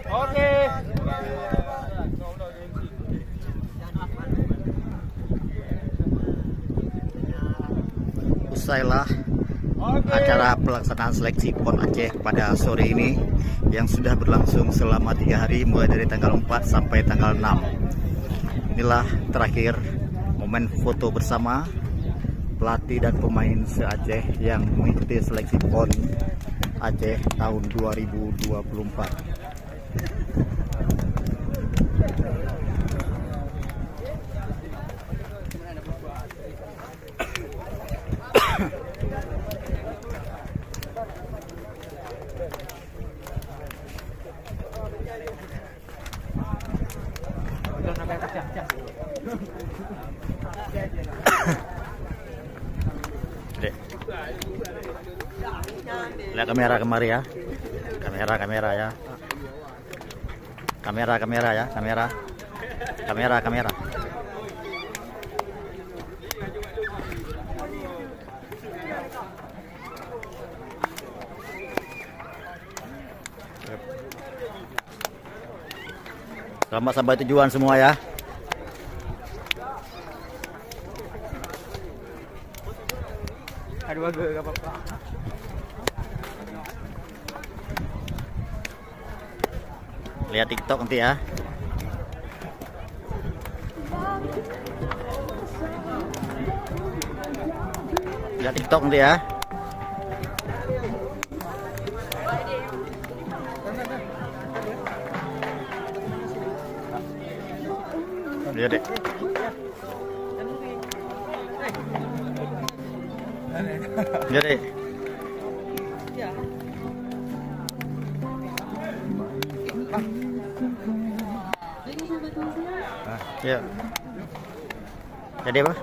Oke. Usailah acara pelaksanaan seleksi PON Aceh pada sore ini yang sudah berlangsung selama 3 hari mulai dari tanggal 4 sampai tanggal 6. Inilah terakhir momen foto bersama pelatih dan pemain se-Aceh yang mengikuti seleksi PON Aceh tahun 2024. Lihat kamera kemari ya. Kamera ya. Kamera ya, kamera. Selamat sampai tujuan semua ya. Aduh, gak apa-apa. Lihat TikTok nanti ya. Lihat TikTok nanti ya. Lihat deh. Lihat deh. Ya. Jadi apa?